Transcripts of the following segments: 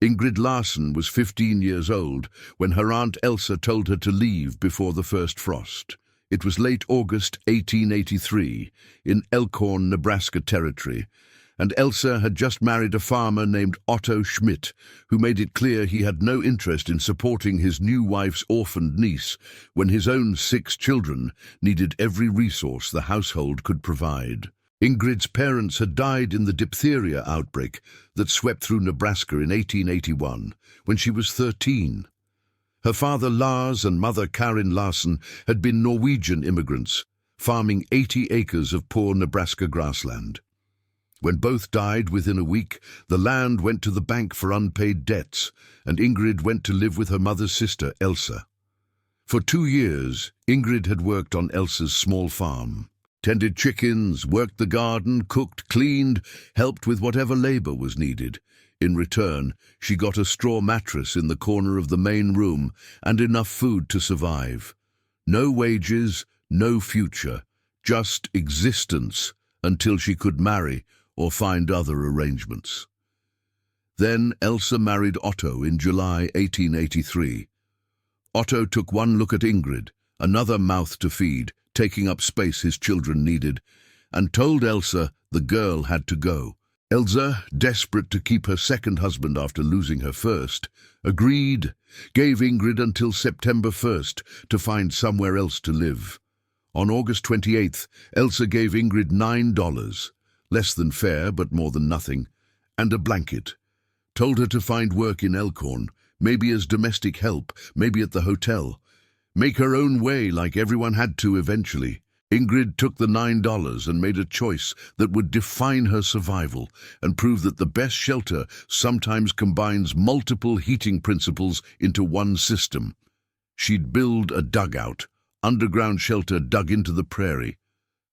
Ingrid Larsen was 15 years old when her aunt Elsa told her to leave before the first frost. It was late August 1883 in Elkhorn, Nebraska territory, and Elsa had just married a farmer named Otto Schmidt, who made it clear he had no interest in supporting his new wife's orphaned niece when his own 6 children needed every resource the household could provide. Ingrid's parents had died in the diphtheria outbreak that swept through Nebraska in 1881, when she was 13. Her father Lars and mother Karin Larsen had been Norwegian immigrants, farming 80 acres of poor Nebraska grassland. When both died within a week, the land went to the bank for unpaid debts, and Ingrid went to live with her mother's sister, Elsa. For 2 years, Ingrid had worked on Elsa's small farm. Tended chickens, worked the garden, cooked, cleaned, helped with whatever labor was needed. In return, she got a straw mattress in the corner of the main room and enough food to survive. No wages, no future, just existence until she could marry or find other arrangements. Then Elsa married Otto in July 1883. Otto took one look at Ingrid, another mouth to feed, taking up space his children needed, and told Elsa the girl had to go. Elsa, desperate to keep her second husband after losing her first, agreed, gave Ingrid until September 1st to find somewhere else to live. On August 28th, Elsa gave Ingrid $9, less than fair but more than nothing, and a blanket. Told her to find work in Elkhorn, maybe as domestic help, maybe at the hotel. Make her own way like everyone had to eventually. Ingrid took the $9 and made a choice that would define her survival and prove that the best shelter sometimes combines multiple heating principles into one system. She'd build a dugout, underground shelter dug into the prairie.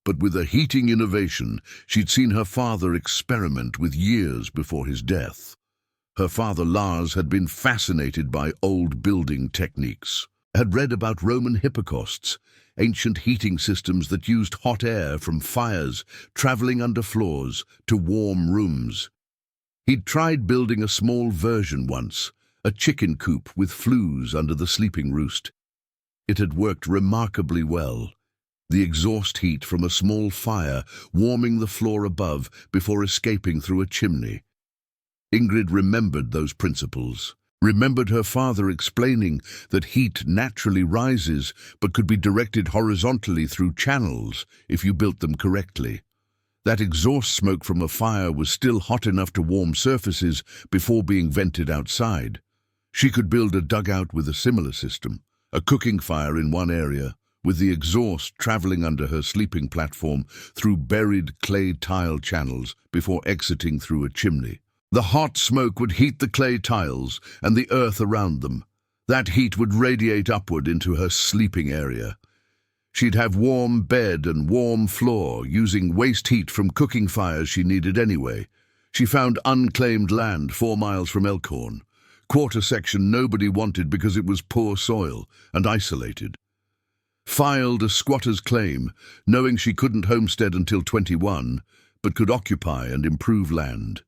But with a heating innovation she'd seen her father experiment with years before his death. Her father Lars had been fascinated by old building techniques, had read about Roman hypocausts, ancient heating systems that used hot air from fires traveling under floors to warm rooms. He'd tried building a small version once, a chicken coop with flues under the sleeping roost. It had worked remarkably well, the exhaust heat from a small fire warming the floor above before escaping through a chimney. Ingrid remembered those principles, remembered her father explaining that heat naturally rises but could be directed horizontally through channels if you built them correctly. That exhaust smoke from a fire was still hot enough to warm surfaces before being vented outside. She could build a dugout with a similar system, a cooking fire in one area, with the exhaust traveling under her sleeping platform through buried clay tile channels before exiting through a chimney. The hot smoke would heat the clay tiles and the earth around them. That heat would radiate upward into her sleeping area. She'd have warm bed and warm floor, using waste heat from cooking fires she needed anyway. She found unclaimed land 4 miles from Elkhorn, quarter section nobody wanted because it was poor soil and isolated. Filed a squatter's claim, knowing she couldn't homestead until 21, but could occupy and improve land.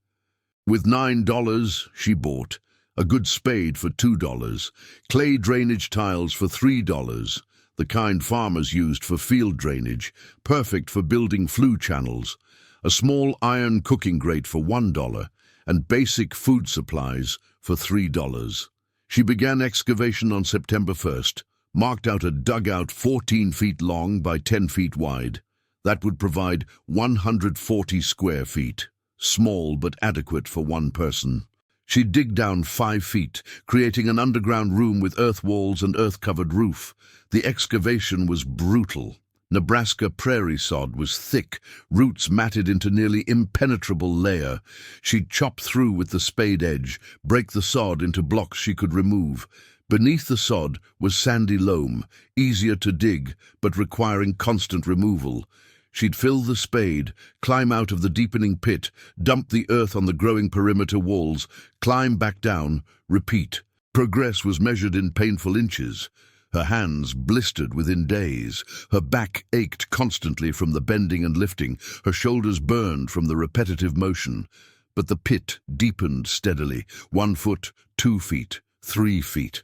With $9, she bought a good spade for $2, clay drainage tiles for $3, the kind farmers used for field drainage, perfect for building flue channels, a small iron cooking grate for $1, and basic food supplies for $3. She began excavation on September 1st, marked out a dugout 14 feet long by 10 feet wide. That would provide 140 square feet. Small but adequate for one person. She'd dig down 5 feet, creating an underground room with earth walls and earth-covered roof. The excavation was brutal. Nebraska prairie sod was thick, roots matted into nearly impenetrable layer. She'd chop through with the spade edge, break the sod into blocks she could remove. Beneath the sod was sandy loam, easier to dig, but requiring constant removal. She'd fill the spade, climb out of the deepening pit, dump the earth on the growing perimeter walls, climb back down, repeat. Progress was measured in painful inches. Her hands blistered within days. Her back ached constantly from the bending and lifting. Her shoulders burned from the repetitive motion. But the pit deepened steadily, 1 foot, 2 feet, 3 feet.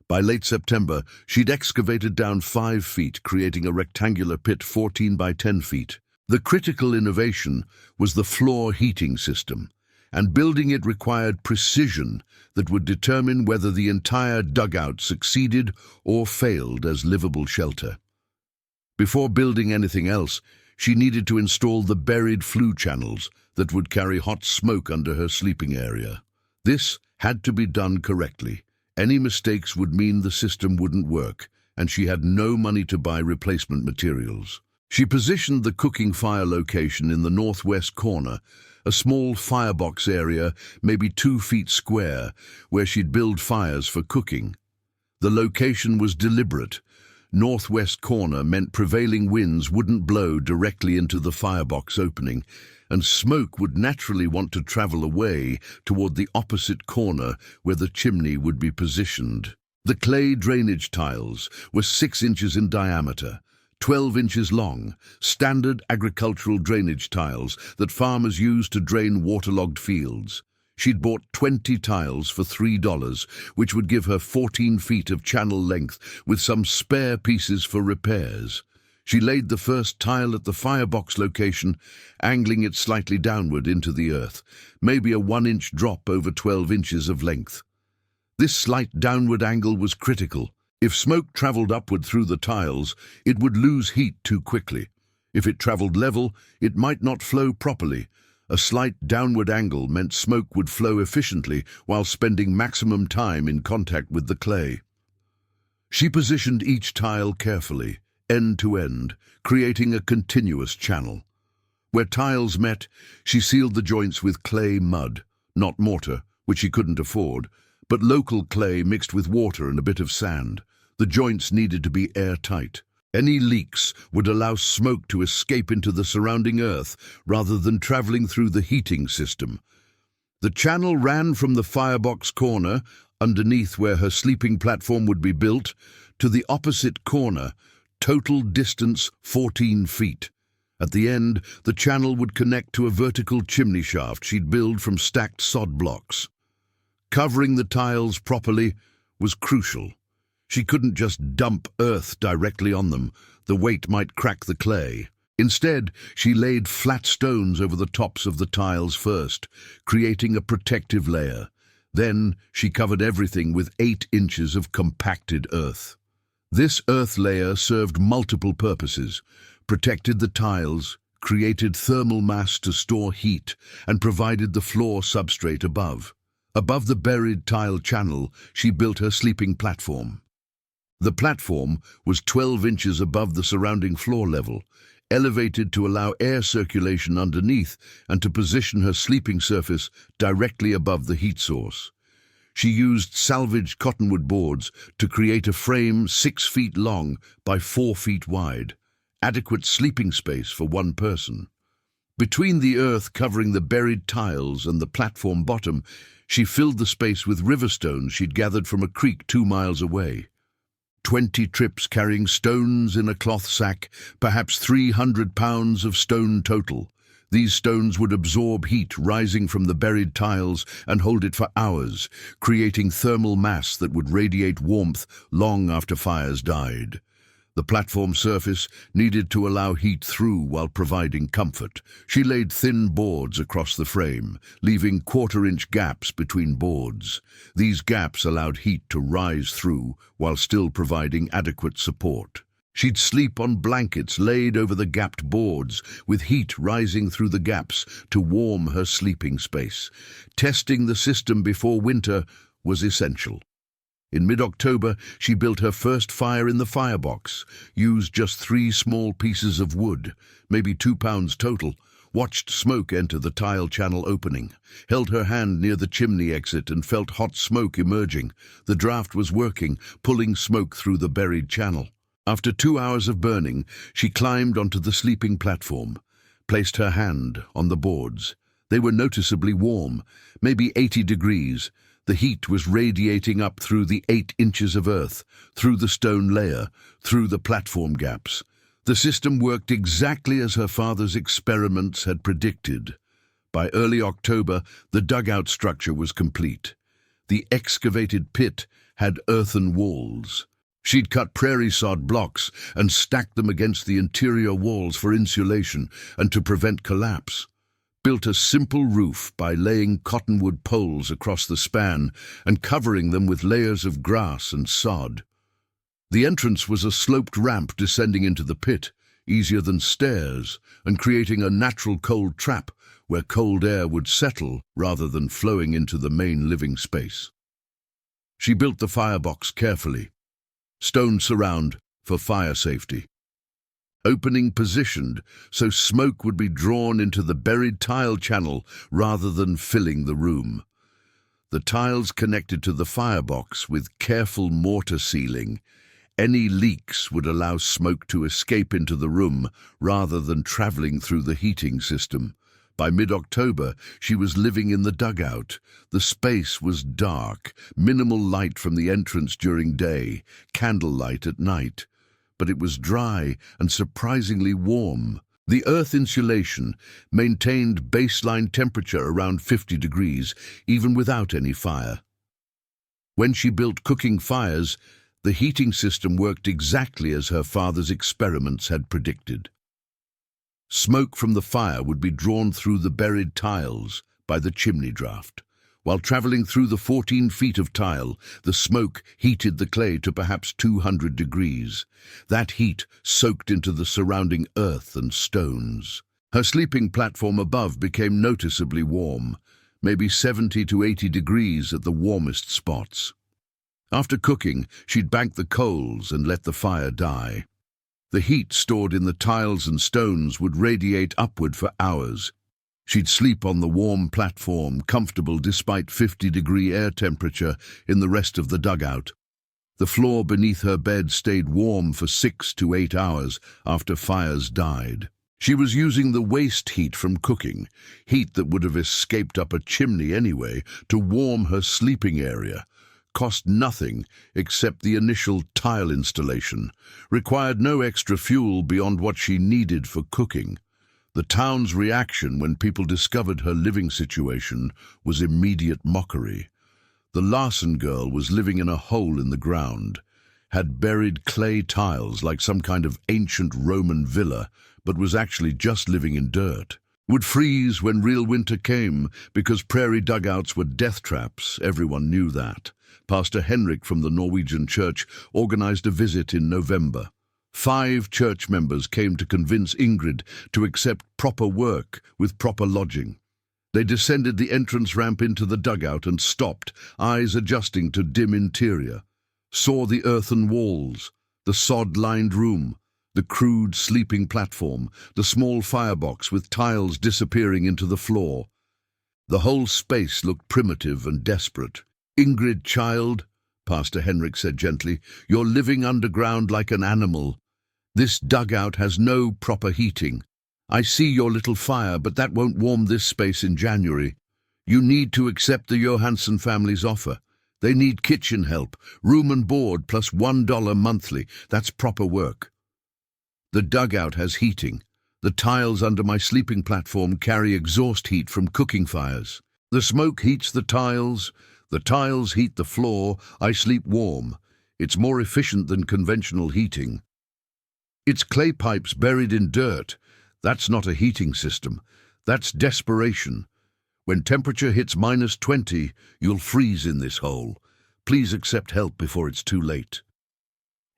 By late September, she'd excavated down 5 feet, creating a rectangular pit 14 by 10 feet. The critical innovation was the floor heating system, and building it required precision that would determine whether the entire dugout succeeded or failed as livable shelter. Before building anything else, she needed to install the buried flue channels that would carry hot smoke under her sleeping area. This had to be done correctly. Any mistakes would mean the system wouldn't work, and she had no money to buy replacement materials. She positioned the cooking fire location in the northwest corner, a small firebox area, maybe 2 feet square, where she'd build fires for cooking. The location was deliberate. Northwest corner meant prevailing winds wouldn't blow directly into the firebox opening, and smoke would naturally want to travel away toward the opposite corner where the chimney would be positioned. The clay drainage tiles were 6 inches in diameter, 12 inches long, standard agricultural drainage tiles that farmers used to drain waterlogged fields. She'd bought 20 tiles for $3, which would give her 14 feet of channel length with some spare pieces for repairs. She laid the first tile at the firebox location, angling it slightly downward into the earth, maybe a 1-inch drop over 12 inches of length. This slight downward angle was critical. If smoke traveled upward through the tiles, it would lose heat too quickly. If it traveled level, it might not flow properly. A slight downward angle meant smoke would flow efficiently while spending maximum time in contact with the clay. She positioned each tile carefully, end to end, creating a continuous channel. Where tiles met, she sealed the joints with clay mud, not mortar, which she couldn't afford, but local clay mixed with water and a bit of sand. The joints needed to be airtight. Any leaks would allow smoke to escape into the surrounding earth rather than traveling through the heating system. The channel ran from the firebox corner, underneath where her sleeping platform would be built, to the opposite corner, total distance 14 feet. At the end, the channel would connect to a vertical chimney shaft she'd build from stacked sod blocks. Covering the tiles properly was crucial. She couldn't just dump earth directly on them. The weight might crack the clay. Instead, she laid flat stones over the tops of the tiles first, creating a protective layer. Then she covered everything with 8 inches of compacted earth. This earth layer served multiple purposes: protected the tiles, created thermal mass to store heat, and provided the floor substrate above. Above the buried tile channel, she built her sleeping platform. The platform was 12 inches above the surrounding floor level, elevated to allow air circulation underneath and to position her sleeping surface directly above the heat source. She used salvaged cottonwood boards to create a frame 6 feet long by 4 feet wide, adequate sleeping space for one person. Between the earth covering the buried tiles and the platform bottom, she filled the space with river stones she'd gathered from a creek 2 miles away. 20 trips carrying stones in a cloth sack, perhaps 300 pounds of stone total. These stones would absorb heat rising from the buried tiles and hold it for hours, creating thermal mass that would radiate warmth long after fires died. The platform surface needed to allow heat through while providing comfort. She laid thin boards across the frame, leaving 1/4-inch gaps between boards. These gaps allowed heat to rise through while still providing adequate support. She'd sleep on blankets laid over the gapped boards, with heat rising through the gaps to warm her sleeping space. Testing the system before winter was essential. In mid-October, she built her first fire in the firebox, used just 3 small pieces of wood, maybe 2 pounds total, watched smoke enter the tile channel opening, held her hand near the chimney exit and felt hot smoke emerging. The draft was working, pulling smoke through the buried channel. After 2 hours of burning, she climbed onto the sleeping platform, placed her hand on the boards. They were noticeably warm, maybe 80 degrees. The heat was radiating up through the 8 inches of earth, through the stone layer, through the platform gaps. The system worked exactly as her father's experiments had predicted. By early October, the dugout structure was complete. The excavated pit had earthen walls. She'd cut prairie sod blocks and stacked them against the interior walls for insulation and to prevent collapse. Built a simple roof by laying cottonwood poles across the span and covering them with layers of grass and sod. The entrance was a sloped ramp descending into the pit, easier than stairs, and creating a natural cold trap where cold air would settle rather than flowing into the main living space. She built the firebox carefully. Stone surround for fire safety. Opening positioned so smoke would be drawn into the buried tile channel rather than filling the room. The tiles connected to the firebox with careful mortar sealing. Any leaks would allow smoke to escape into the room rather than traveling through the heating system. By mid-October, she was living in the dugout. The space was dark, minimal light from the entrance during day, candlelight at night. But it was dry and surprisingly warm. The earth insulation maintained baseline temperature around 50 degrees, even without any fire. When she built cooking fires, the heating system worked exactly as her father's experiments had predicted. Smoke from the fire would be drawn through the buried tiles by the chimney draft. While traveling through the 14 feet of tile, the smoke heated the clay to perhaps 200 degrees. That heat soaked into the surrounding earth and stones. Her sleeping platform above became noticeably warm, maybe 70 to 80 degrees at the warmest spots. After cooking, she'd bank the coals and let the fire die. The heat stored in the tiles and stones would radiate upward for hours. She'd sleep on the warm platform, comfortable despite 50-degree air temperature in the rest of the dugout. The floor beneath her bed stayed warm for 6 to 8 hours after fires died. She was using the waste heat from cooking, heat that would have escaped up a chimney anyway, to warm her sleeping area. Cost nothing except the initial tile installation, required no extra fuel beyond what she needed for cooking. The town's reaction when people discovered her living situation was immediate mockery. The Larson girl was living in a hole in the ground, had buried clay tiles like some kind of ancient Roman villa, but was actually just living in dirt. Would freeze when real winter came because prairie dugouts were death traps, everyone knew that. Pastor Henrik from the Norwegian church organized a visit in November. 5 church members came to convince Ingrid to accept proper work with proper lodging. They descended the entrance ramp into the dugout and stopped, eyes adjusting to dim interior. Saw the earthen walls, the sod-lined room, the crude sleeping platform, the small firebox with tiles disappearing into the floor. The whole space looked primitive and desperate. "Ingrid, child," Pastor Henrik said gently, "you're living underground like an animal. This dugout has no proper heating. I see your little fire, but that won't warm this space in January. You need to accept the Johansson family's offer. They need kitchen help, room and board plus $1 monthly. That's proper work. The dugout has heating. The tiles under my sleeping platform carry exhaust heat from cooking fires. The smoke heats the tiles heat the floor. I sleep warm. It's more efficient than conventional heating. It's clay pipes buried in dirt. That's not a heating system. That's desperation. When temperature hits -20, you'll freeze in this hole. Please accept help before it's too late."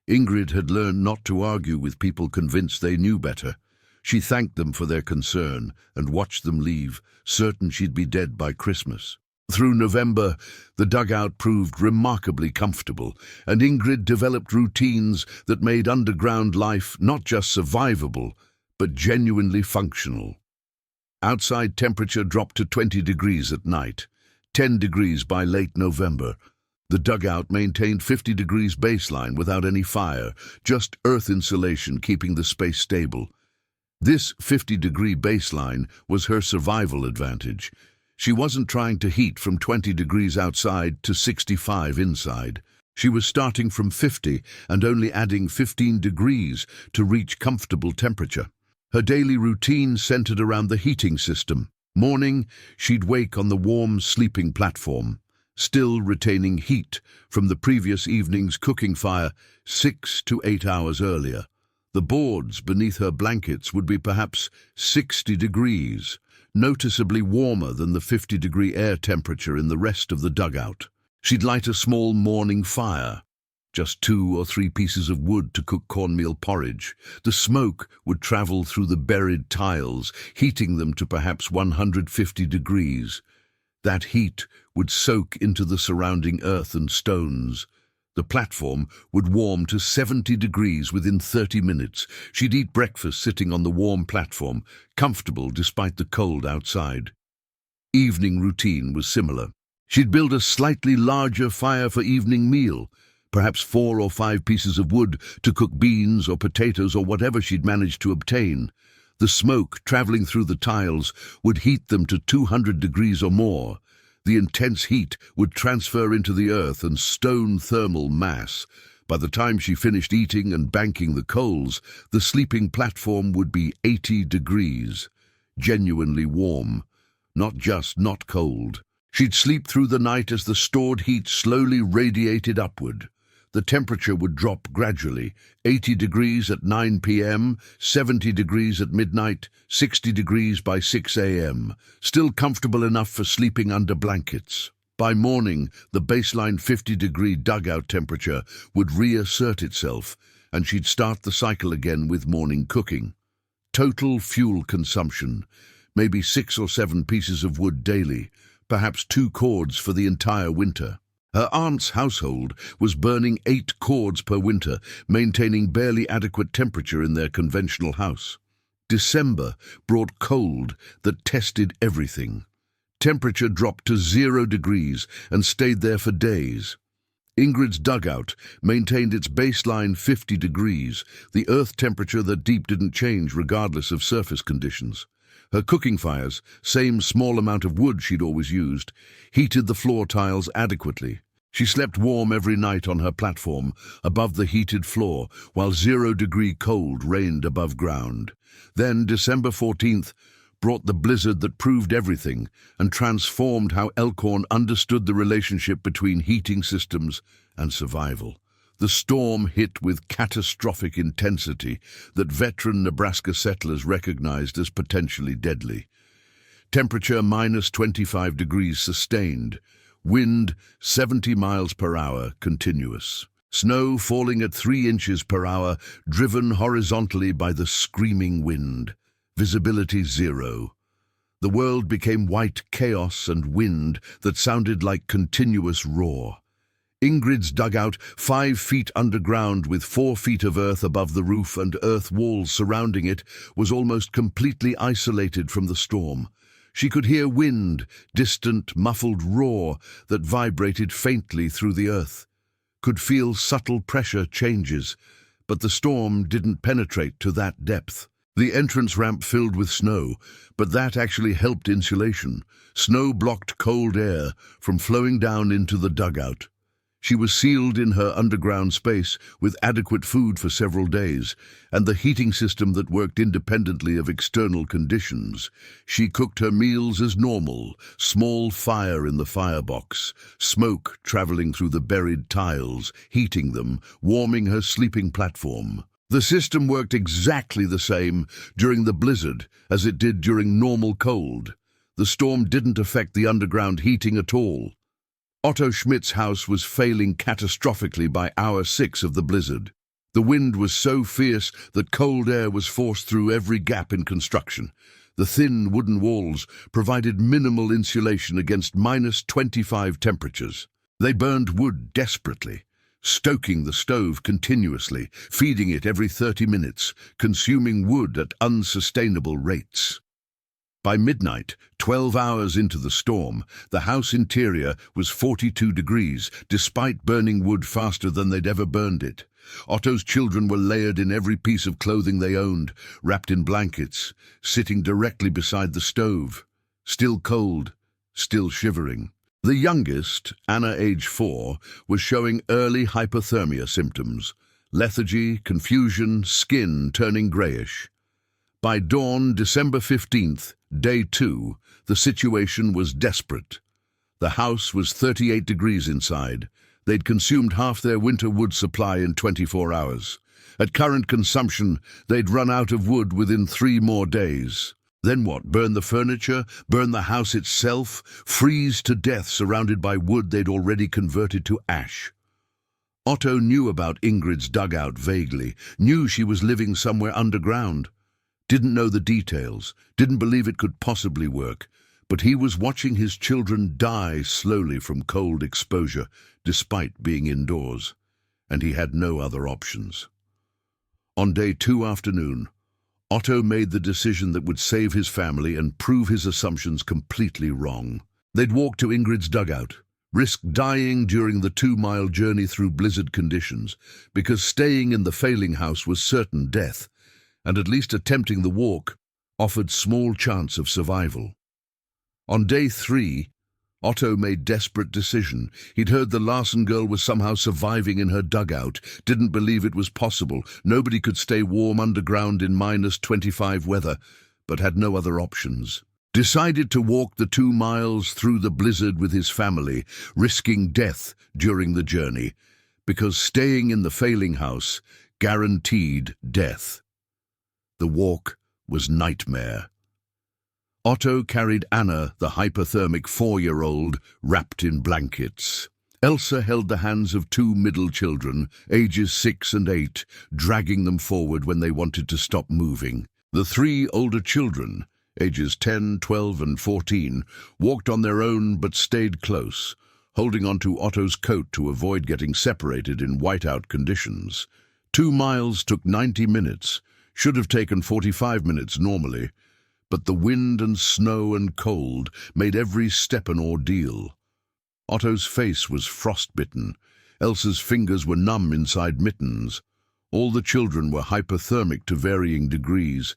Ingrid had learned not to argue with people convinced they knew better. She thanked them for their concern and watched them leave, certain she'd be dead by Christmas. Through November, the dugout proved remarkably comfortable, and Ingrid developed routines that made underground life not just survivable, but genuinely functional. Outside temperature dropped to 20 degrees at night, 10 degrees by late November. The dugout maintained 50 degrees baseline without any fire, just earth insulation keeping the space stable. This 50-degree baseline was her survival advantage. She wasn't trying to heat from 20 degrees outside to 65 inside. She was starting from 50 and only adding 15 degrees to reach comfortable temperature. Her daily routine centered around the heating system. Morning, she'd wake on the warm sleeping platform, still retaining heat from the previous evening's cooking fire 6 to 8 hours earlier. The boards beneath her blankets would be perhaps 60 degrees, noticeably warmer than the 50-degree air temperature in the rest of the dugout. She'd light a small morning fire, just 2 or 3 pieces of wood to cook cornmeal porridge. The smoke would travel through the buried tiles, heating them to perhaps 150 degrees. That heat would soak into the surrounding earth and stones. The platform would warm to 70 degrees within 30 minutes. She'd eat breakfast sitting on the warm platform, comfortable despite the cold outside. Evening routine was similar. She'd build a slightly larger fire for evening meal, perhaps 4 or 5 pieces of wood to cook beans or potatoes or whatever she'd managed to obtain. The smoke traveling through the tiles would heat them to 200 degrees or more. The intense heat would transfer into the earth and stone thermal mass. By the time she finished eating and banking the coals, the sleeping platform would be 80 degrees, genuinely warm, not just not cold. She'd sleep through the night as the stored heat slowly radiated upward. The temperature would drop gradually, 80 degrees at 9 p.m., 70 degrees at midnight, 60 degrees by 6 a.m., still comfortable enough for sleeping under blankets. By morning, the baseline 50-degree dugout temperature would reassert itself, and she'd start the cycle again with morning cooking. Total fuel consumption, maybe 6 or 7 pieces of wood daily, perhaps 2 cords for the entire winter. Her aunt's household was burning 8 cords per winter, maintaining barely adequate temperature in their conventional house. December brought cold that tested everything. Temperature dropped to 0 degrees and stayed there for days. Ingrid's dugout maintained its baseline 50 degrees, the earth temperature that deep didn't change regardless of surface conditions. Her cooking fires, same small amount of wood she'd always used, heated the floor tiles adequately. She slept warm every night on her platform, above the heated floor, while 0-degree cold reigned above ground. Then December 14th brought the blizzard that proved everything and transformed how Elkhorn understood the relationship between heating systems and survival. The storm hit with catastrophic intensity that veteran Nebraska settlers recognized as potentially deadly. Temperature minus 25 degrees sustained. Wind 70 miles per hour continuous. Snow falling at 3 inches per hour, driven horizontally by the screaming wind. Visibility 0. The world became white chaos and wind that sounded like continuous roar. Ingrid's dugout, 5 feet underground with 4 feet of earth above the roof and earth walls surrounding it, was almost completely isolated from the storm. She could hear wind, distant, muffled roar that vibrated faintly through the earth, could feel subtle pressure changes, but the storm didn't penetrate to that depth. The entrance ramp filled with snow, but that actually helped insulation. Snow blocked cold air from flowing down into the dugout. She was sealed in her underground space with adequate food for several days, and the heating system that worked independently of external conditions. She cooked her meals as normal, small fire in the firebox, smoke traveling through the buried tiles, heating them, warming her sleeping platform. The system worked exactly the same during the blizzard as it did during normal cold. The storm didn't affect the underground heating at all. Otto Schmidt's house was failing catastrophically by hour 6 of the blizzard. The wind was so fierce that cold air was forced through every gap in construction. The thin wooden walls provided minimal insulation against minus 25 temperatures. They burned wood desperately, stoking the stove continuously, feeding it every 30 minutes, consuming wood at unsustainable rates. By midnight, 12 hours into the storm, the house interior was 42 degrees, despite burning wood faster than they'd ever burned it. Otto's children were layered in every piece of clothing they owned, wrapped in blankets, sitting directly beside the stove, still cold, still shivering. The youngest, Anna, age 4, was showing early hypothermia symptoms, lethargy, confusion, skin turning grayish. By dawn, December 15th, day 2, the situation was desperate. The house was 38 degrees inside. They'd consumed half their winter wood supply in 24 hours. At current consumption, they'd run out of wood within 3 more days. Then what? Burn the furniture? Burn the house itself? Freeze to death surrounded by wood they'd already converted to ash? Otto knew about Ingrid's dugout vaguely, knew she was living somewhere underground. Didn't know the details, didn't believe it could possibly work, but he was watching his children die slowly from cold exposure, despite being indoors, and he had no other options. On day 2 afternoon, Otto made the decision that would save his family and prove his assumptions completely wrong. They'd walk to Ingrid's dugout, risk dying during the 2-mile journey through blizzard conditions, because staying in the failing house was certain death, and at least attempting the walk offered small chance of survival. On day 3, Otto made desperate decision. He'd heard the Larson girl was somehow surviving in her dugout, didn't believe it was possible. Nobody could stay warm underground in -25 weather, but had no other options. Decided to walk the 2 miles through the blizzard with his family, risking death during the journey, because staying in the failing house guaranteed death. The walk was nightmare. Otto carried Anna, the hypothermic 4-year-old, wrapped in blankets. Elsa held the hands of 2 middle children, ages 6 and 8, dragging them forward when they wanted to stop moving. The 3 older children, ages 10, 12 and 14, walked on their own but stayed close, holding onto Otto's coat to avoid getting separated in whiteout conditions. 2 miles took 90 minutes, should have taken 45 minutes normally, but the wind and snow and cold made every step an ordeal. Otto's face was frostbitten. Elsa's fingers were numb inside mittens. All the children were hypothermic to varying degrees.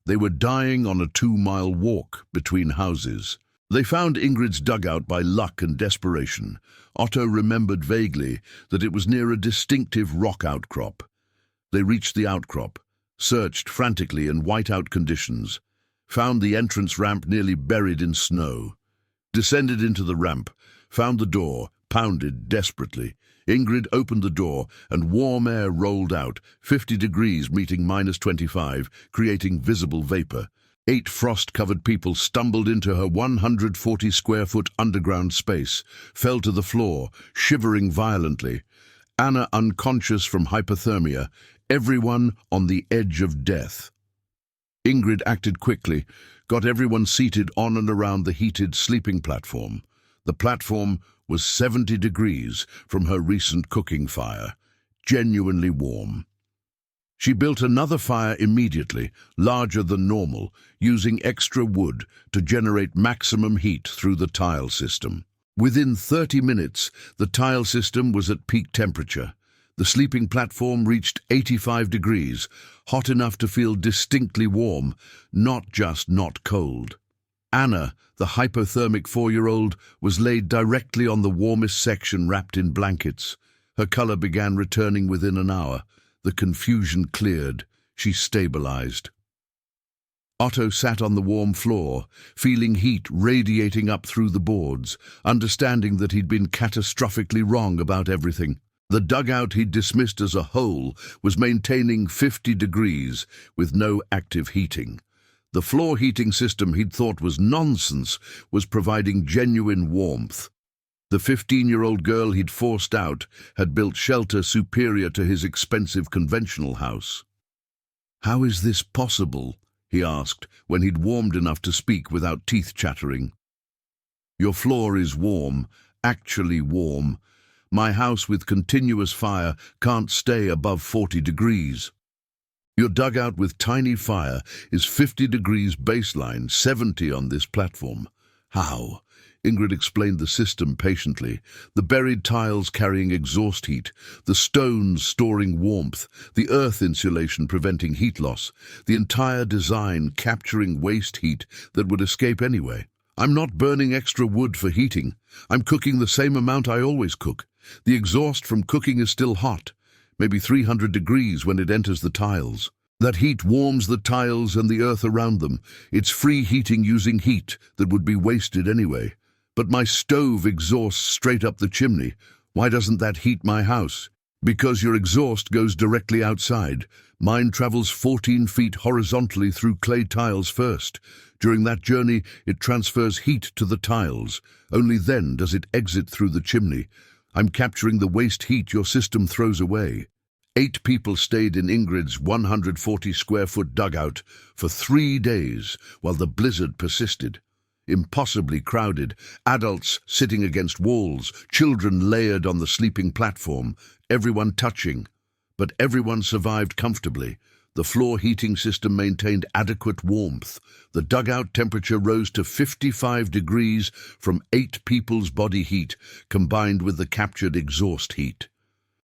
They were dying on a 2-mile walk between houses. They found Ingrid's dugout by luck and desperation. Otto remembered vaguely that it was near a distinctive rock outcrop. They reached the outcrop, searched frantically in whiteout conditions, found the entrance ramp nearly buried in snow, descended into the ramp, found the door, pounded desperately. Ingrid opened the door, and warm air rolled out, 50 degrees meeting -25, creating visible vapor. 8 frost-covered people stumbled into her 140-square-foot underground space, fell to the floor, shivering violently. Anna unconscious from hypothermia, everyone on the edge of death. Ingrid acted quickly, got everyone seated on and around the heated sleeping platform. The platform was 70 degrees from her recent cooking fire, genuinely warm. She built another fire immediately, larger than normal, using extra wood to generate maximum heat through the tile system. Within 30 minutes, the tile system was at peak temperature. The sleeping platform reached 85 degrees, hot enough to feel distinctly warm, not just not cold. Anna, the hypothermic 4-year-old, was laid directly on the warmest section wrapped in blankets. Her color began returning within an hour. The confusion cleared. She stabilized. Otto sat on the warm floor, feeling heat radiating up through the boards, understanding that he'd been catastrophically wrong about everything. The dugout he'd dismissed as a hole was maintaining 50 degrees with no active heating. The floor heating system he'd thought was nonsense was providing genuine warmth. The 15-year-old girl he'd forced out had built shelter superior to his expensive conventional house. "How is this possible?" he asked, when he'd warmed enough to speak without teeth chattering. "Your floor is warm, actually warm. My house with continuous fire can't stay above 40 degrees. Your dugout with tiny fire is 50 degrees baseline, 70 on this platform. How?" Ingrid explained the system patiently. The buried tiles carrying exhaust heat, the stones storing warmth, the earth insulation preventing heat loss, the entire design capturing waste heat that would escape anyway. "I'm not burning extra wood for heating. I'm cooking the same amount I always cook. The exhaust from cooking is still hot, maybe 300 degrees when it enters the tiles. That heat warms the tiles and the earth around them. It's free heating using heat that would be wasted anyway. But my stove exhausts straight up the chimney. Why doesn't that heat my house? Because your exhaust goes directly outside. Mine travels 14 feet horizontally through clay tiles first. During that journey, it transfers heat to the tiles. Only then does it exit through the chimney. I'm capturing the waste heat your system throws away. 8 people stayed in Ingrid's 140-square-foot dugout for 3 days while the blizzard persisted. Impossibly crowded, adults sitting against walls, children layered on the sleeping platform, everyone touching. But everyone survived comfortably. The floor heating system maintained adequate warmth. The dugout temperature rose to 55 degrees from 8 people's body heat, combined with the captured exhaust heat.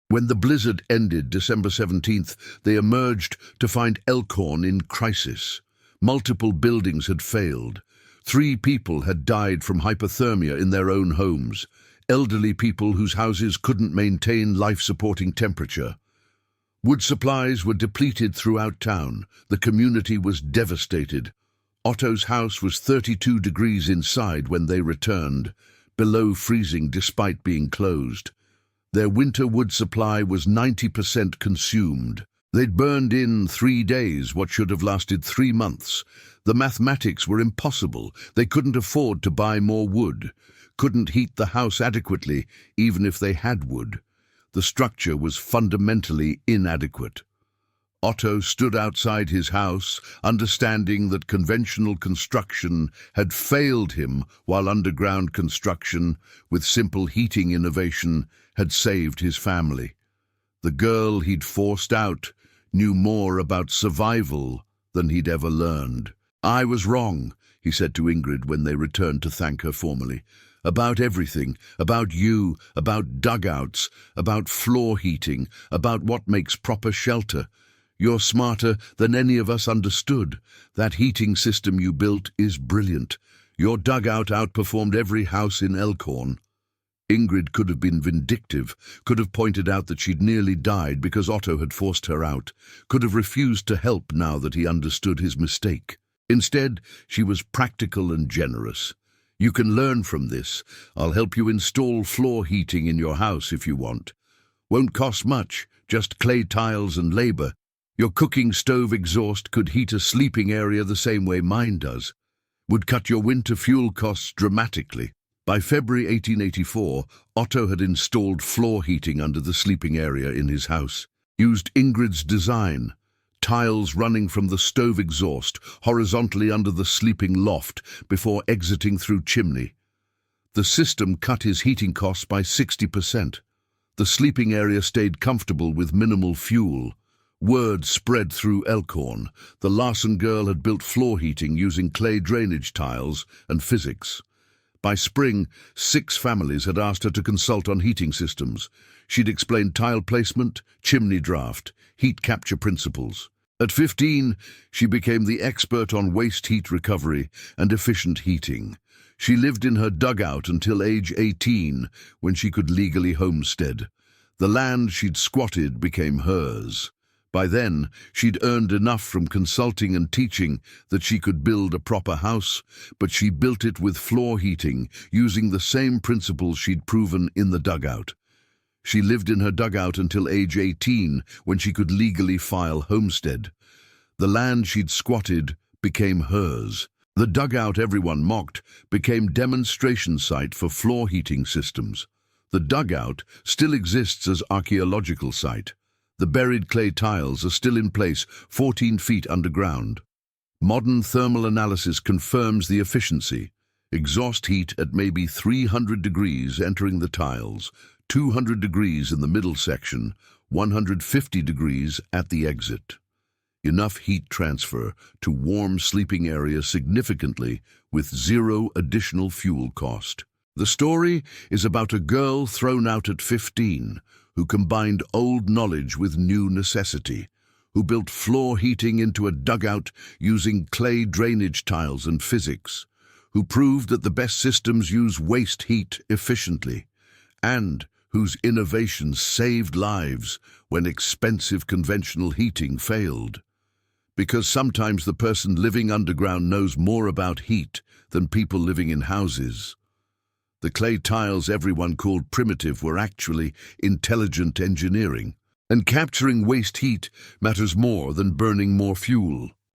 When the blizzard ended December 17th, they emerged to find Elkhorn in crisis. Multiple buildings had failed. 3 people had died from hypothermia in their own homes, elderly people whose houses couldn't maintain life-supporting temperature. Wood supplies were depleted throughout town. The community was devastated. Otto's house was 32 degrees inside when they returned, below freezing despite being closed. Their winter wood supply was 90% consumed. They'd burned in 3 days what should have lasted 3 months. The mathematics were impossible. They couldn't afford to buy more wood, couldn't heat the house adequately, even if they had wood. The structure was fundamentally inadequate. Otto stood outside his house, understanding that conventional construction had failed him, while underground construction, with simple heating innovation, had saved his family. The girl he'd forced out knew more about survival than he'd ever learned. "I was wrong," he said to Ingrid when they returned to thank her formally. "About everything, about you, about dugouts, about floor heating, about what makes proper shelter. You're smarter than any of us understood. That heating system you built is brilliant. Your dugout outperformed every house in Elkhorn." Ingrid could have been vindictive, could have pointed out that she'd nearly died because Otto had forced her out, could have refused to help now that he understood his mistake. Instead, she was practical and generous. "You can learn from this. I'll help you install floor heating in your house if you want. Won't cost much, just clay tiles and labor. Your cooking stove exhaust could heat a sleeping area the same way mine does. Would cut your winter fuel costs dramatically." By February 1884, Otto had installed floor heating under the sleeping area in his house, used Ingrid's design, tiles running from the stove exhaust horizontally under the sleeping loft before exiting through chimney. The system cut his heating costs by 60%. The sleeping area stayed comfortable with minimal fuel. Word spread through Elkhorn. The Larson girl had built floor heating using clay drainage tiles and physics. By spring, 6 families had asked her to consult on heating systems. She'd explained tile placement, chimney draft, heat capture principles. At 15, she became the expert on waste heat recovery and efficient heating. She lived in her dugout until age 18, when she could legally homestead. The land she'd squatted became hers. By then, she'd earned enough from consulting and teaching that she could build a proper house, but she built it with floor heating, using the same principles she'd proven in the dugout. She lived in her dugout until age 18, when she could legally file homestead. The land she'd squatted became hers. The dugout everyone mocked became demonstration site for floor heating systems. The dugout still exists as archaeological site. The buried clay tiles are still in place 14 feet underground. Modern thermal analysis confirms the efficiency. Exhaust heat at maybe 300 degrees entering the tiles, 200 degrees in the middle section, 150 degrees at the exit. Enough heat transfer to warm sleeping areas significantly with 0 additional fuel cost. The story is about a girl thrown out at 15, who combined old knowledge with new necessity, who built floor heating into a dugout using clay drainage tiles and physics, who proved that the best systems use waste heat efficiently, and whose innovations saved lives when expensive conventional heating failed. Because sometimes the person living underground knows more about heat than people living in houses. The clay tiles everyone called primitive were actually intelligent engineering, and capturing waste heat matters more than burning more fuel.